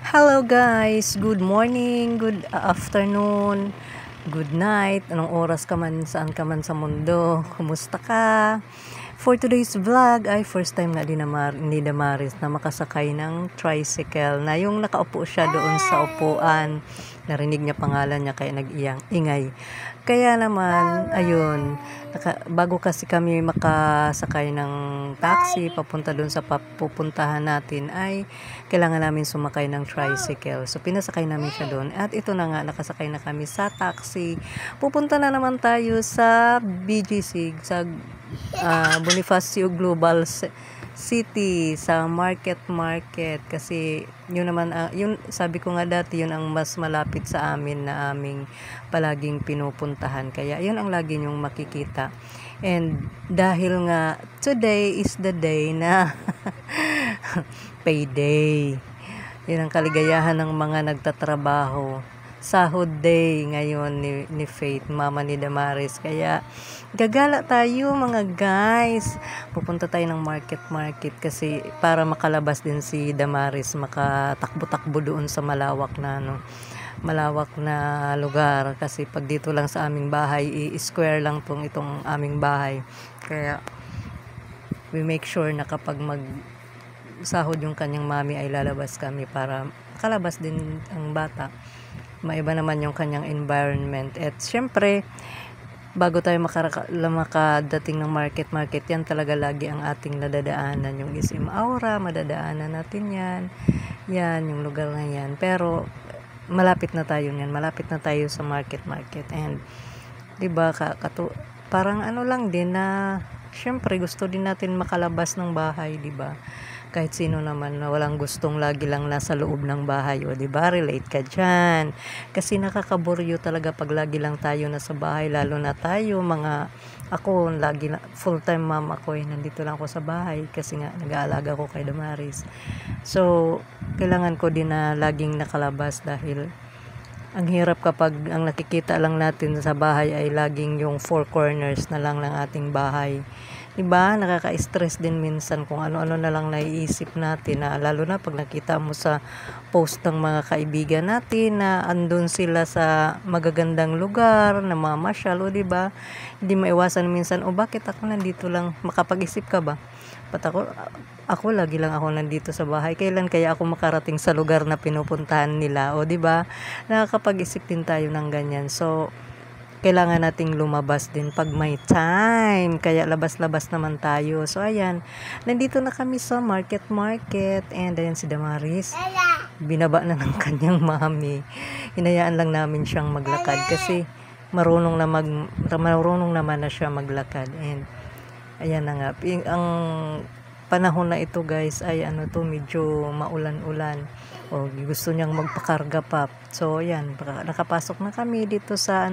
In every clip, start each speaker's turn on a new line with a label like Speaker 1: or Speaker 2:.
Speaker 1: Hello guys, good morning, good afternoon, good night, anong oras ka man, saan ka man sa mundo, kumusta ka? For today's vlog ay first time nga din ni Damaris na makasakay ng tricycle na yung nakaupo siya doon sa upuan. Narinig niya pangalan niya kaya nag-ingay. Kaya naman, ayun, bago kasi kami makasakay ng taxi papunta doon sa pupuntahan natin ay kailangan namin sumakay ng tricycle. So pinasakay namin siya doon at ito na nga, nakasakay na kami sa taxi. Pupunta na naman tayo sa BGC, sa Bonifacio Global City, sa market kasi yun naman yun sabi ko nga dati yun ang mas malapit sa amin na aming palaging pinupuntahan, kaya yun ang lagi nyong makikita. And dahil nga today is the day na payday, yun ang kaligayahan ng mga nagtatrabaho, sahod day ngayon ni Faith, mama ni Damaris. Kaya gagala tayo mga guys, pupunta tayo ng market kasi para makalabas din si Damaris, makatakbo-takbo doon sa malawak na lugar, kasi pag dito lang sa aming bahay, i-square lang itong aming bahay. Kaya we make sure na kapag sahod yung kanyang mami ay lalabas kami para makalabas din ang bata, maiba naman yung kanyang environment. At syempre bago tayo makadating ng market, yan talaga lagi ang ating nadadaanan, yung SM Aura, madadaanan natin yan yung lugar na yan. Pero malapit na tayo sa market. And diba, parang ano lang din na syempre gusto din natin makalabas ng bahay, diba? Kahit sino naman na walang gustong lagi lang nasa loob ng bahay, o diba, relate ka dyan. Kasi nakakaburyo talaga pag lagi lang tayo nasa bahay, lalo na tayo ako lagi na full time mom ako, nandito lang ako sa bahay kasi nga nag-aalaga ko kay Damaris. So kailangan ko din na laging nakalabas, dahil ang hirap kapag ang nakikita lang natin sa bahay ay laging yung four corners na lang ng ating bahay. Diba? Nakaka-stress din minsan kung ano-ano na lang naiisip natin, na lalo na pag nakita mo sa post ng mga kaibigan natin na andun sila sa magagandang lugar na mamasyal, o diba? Hindi maiwasan minsan, bakit ako nandito lang? Makapag-isip ka ba? Ako lagi lang ako nandito sa bahay. Kailan kaya ako makarating sa lugar na pinupuntahan nila? O diba? Nakakapag-isip din tayo ng ganyan. So kailangan nating lumabas din pag may time, kaya labas-labas naman tayo. So ayan, nandito na kami sa market, and ayan si Damaris, binaba na ng kanyang mami. Hinayaan lang namin siyang maglakad kasi marunong naman na siya maglakad. And ayan na nga, ang panahon na ito guys ay medyo maulan-ulan, gusto niyang magpakarga pa. So ayan, nakapasok na kami dito sa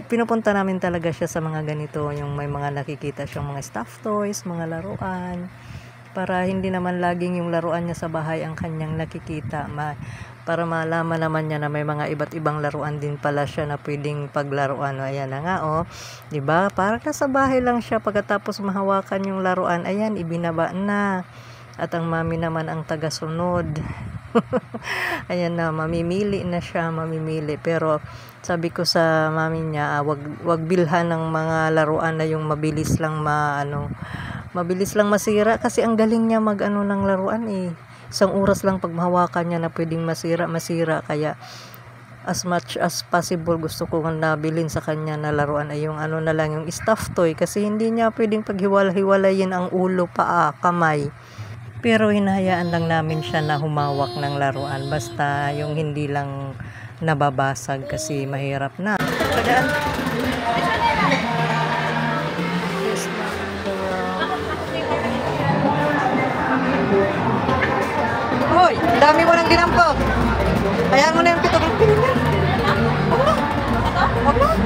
Speaker 1: pinupunta namin talaga siya sa mga ganito, yung may mga nakikita siyang mga stuffed toys, mga laruan, para hindi naman laging yung laruan niya sa bahay ang kanyang nakikita, para malaman naman niya na may mga iba't ibang laruan din pala siya na pwedeng paglaruan. Ayan na nga, diba? Para nasa bahay lang siya, pagkatapos mahawakan yung laruan, ayan, ibinaba na. At ang mami naman ang tagasunod. Ayan na, mamimili na siya. Pero sabi ko sa mami niya, wag bilhan ng mga laruan na yung mabilis lang masira, kasi ang galing niya ng laruan Isang oras lang pag mahawakan niya na pwedeng masira. Kaya as much as possible gusto ko nabilin sa kanya na laruan ay yung na lang, yung stuffed toy, kasi hindi niya pwedeng paghiwalayin ang ulo, paa, kamay. Pero hinahayaan lang namin siya na humawak ng laruan, basta yung hindi lang nababasag, kasi mahirap na. Hoy, dami mo nang dinampot. Hayaan mo na yung pitong pinili. Wag na.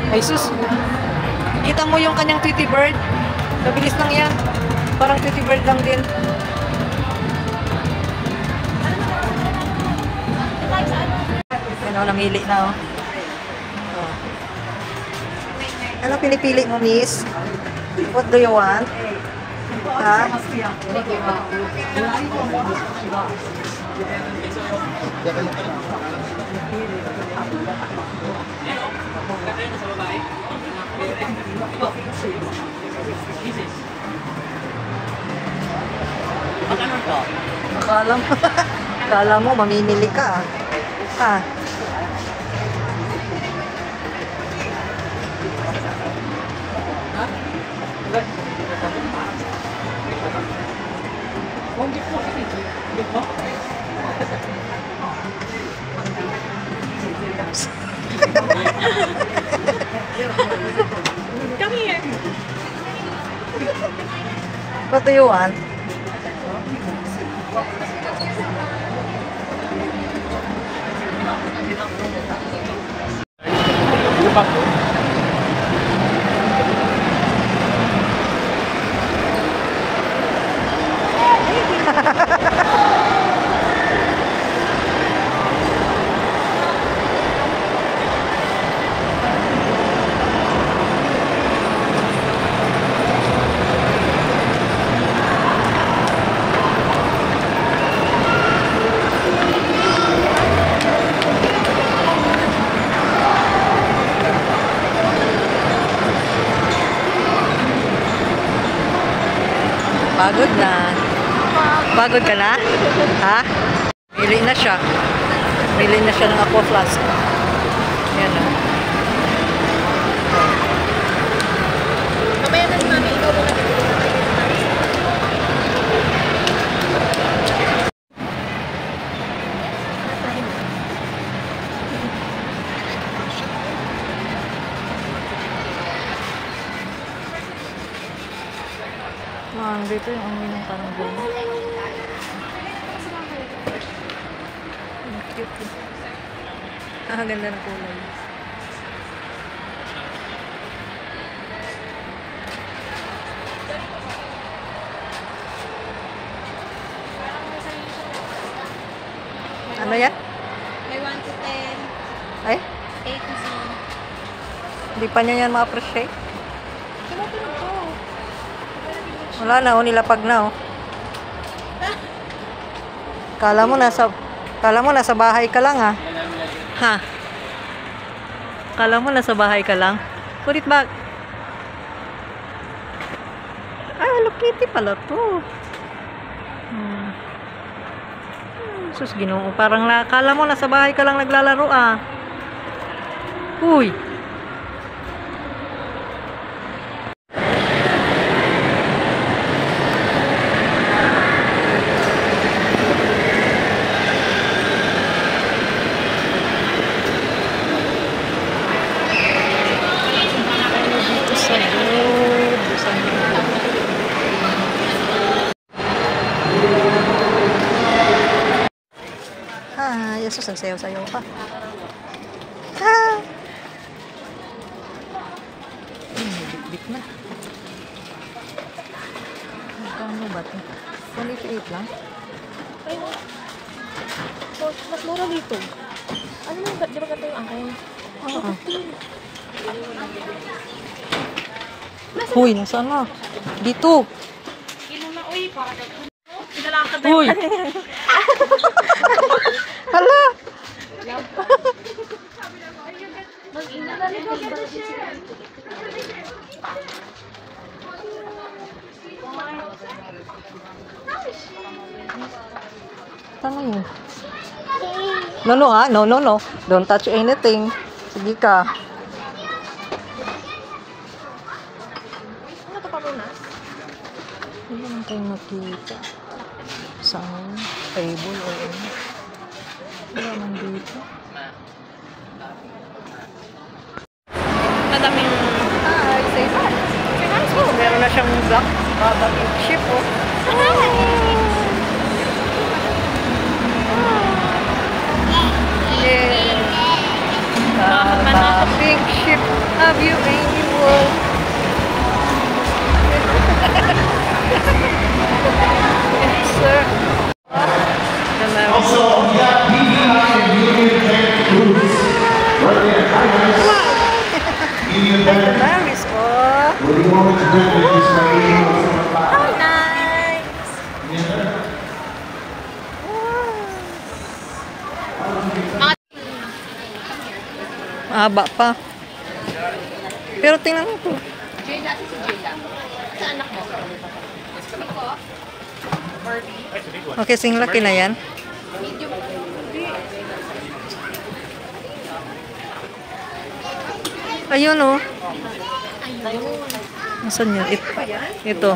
Speaker 1: Ay sus. Kita mo yung kanyang Tweety Bird? Mabilis lang yan. Parang Tweety Bird lang din. Namili na Ano pinipili mo, miss? What do you want? Ha? Akala mo mamimili ka. Ha?
Speaker 2: Come here.
Speaker 1: What do you want? Pagod na. Pagod ka na? Ha? Mili na siya. Mili na siya ng aqua flask. Yan na.
Speaker 2: Mamaya na si Mami, ikaw muna.
Speaker 1: Dito yung amoy ng parang gulma. Cute. Ganda ng kulay. Ano yan?
Speaker 2: May 1 to 10,
Speaker 1: Ay?
Speaker 2: 8 to 0.
Speaker 1: Hindi pa niya yan ma-appreciate?
Speaker 2: Tumatulog ko.
Speaker 1: Wala na, nilapag na, oh. Kala mo nasa bahay ka lang, ha? Ha? Kala mo nasa bahay ka lang? Put it back. Ay, Hello Kitty pala to. Sus, Ginoo. Parang kala mo nasa bahay ka lang naglalaro, ah. Uy. Yesus, nagsayaw-sayaw ka. Ha! Bit-bit na. Magkano ba ito? 28 lang?
Speaker 2: Ay, oh, mas mura dito. Ano mo, di ba ganito yung akin?
Speaker 1: Oo. Uy, nasaan na? Dito.
Speaker 2: Ilo na, uy, para pinalakad na
Speaker 1: Uy! Hala!
Speaker 2: Mag-ina na rin.
Speaker 1: Tama yun. No, ha? No. Don't touch anything. Sige ka.
Speaker 2: Ano ito pa muna?
Speaker 1: Hindi naman tayo nakita. Saan? Table o ano? Wala man dito.
Speaker 2: Madaming...
Speaker 1: Hi, say hi. Oh, meron na siyang black barbecue chip, oh. Yeah. Pink ship. Have you anyone? Yes, sir.
Speaker 3: Also, yeah, medium tank boots. Right there, hi guys. Medium tank.
Speaker 1: Paris, oh.
Speaker 3: What do you want me to do with this?
Speaker 2: Oh, nice.
Speaker 1: Aba pa. Pero tingnan mo po.
Speaker 2: Jayla, si Jayla. Sa anak mo? Barbie.
Speaker 1: Okay, sing laki na yan.
Speaker 2: Medium.
Speaker 1: Ayun oh.
Speaker 2: Ayun.
Speaker 1: Nasaan yun? Ito.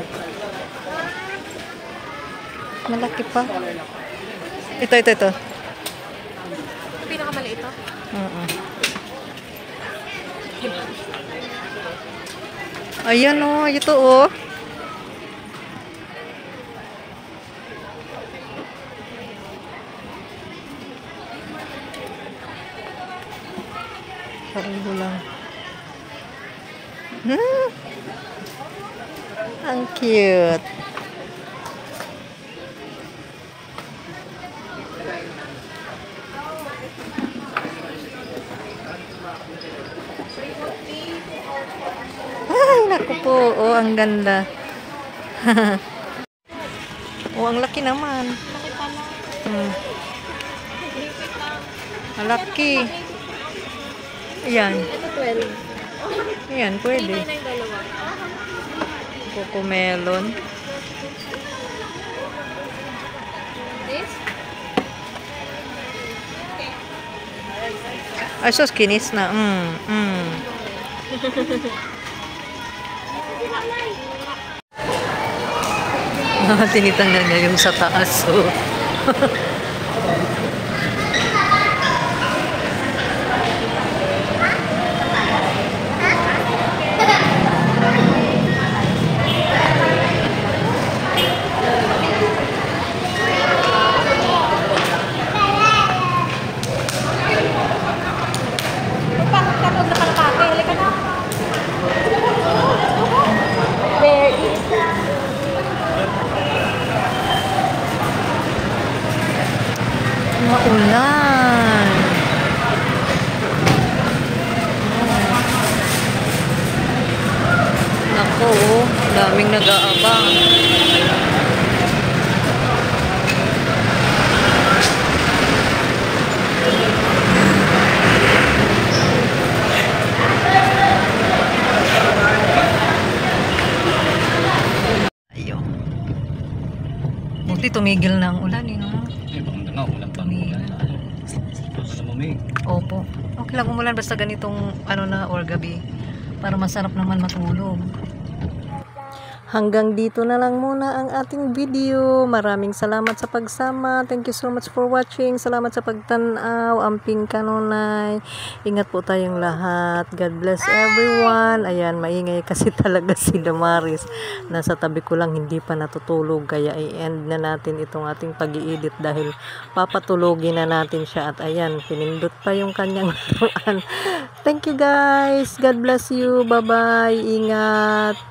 Speaker 1: Malaki pa. Ito.
Speaker 2: Pinakamaliit ito?
Speaker 1: Ayan oh. Ito oh. Pareho lang. Ang cute. Ay, naku po. Oh, ang ganda. Oh, ang laki naman.
Speaker 2: Laki pala.
Speaker 1: Ang laki. Ayan.
Speaker 2: Ito 12.
Speaker 1: Ayan, pwede.
Speaker 2: 399 yung dalawa.
Speaker 1: Cocomelon.
Speaker 2: This?
Speaker 1: Ay, sus, kinis na. Tinitanggal niya yung sa taas. So.
Speaker 2: Bakit ka pag nakalapate? Halika na. There is.
Speaker 1: Maulan. Nako, oh, daming nag-aabang. Ayun. Buti tumigil na ang ulan, eh, no? Opo. Okay lang umulan basta ganitong ano na or gabi para masarap naman matulog. Hanggang dito na lang muna ang ating video. Maraming salamat sa pagsama. Thank you so much for watching. Salamat sa pagtanaw. Amping kanunay. Ingat po tayong lahat. God bless everyone. Ayan, maingay kasi talaga si Damaris. Nasa tabi ko lang, hindi pa natutulog. Kaya i-end na natin itong ating pag-i-edit dahil papatulogin na natin siya. At ayan, pinindot pa yung kanyang laruan. Thank you guys. God bless you. Bye-bye. Ingat.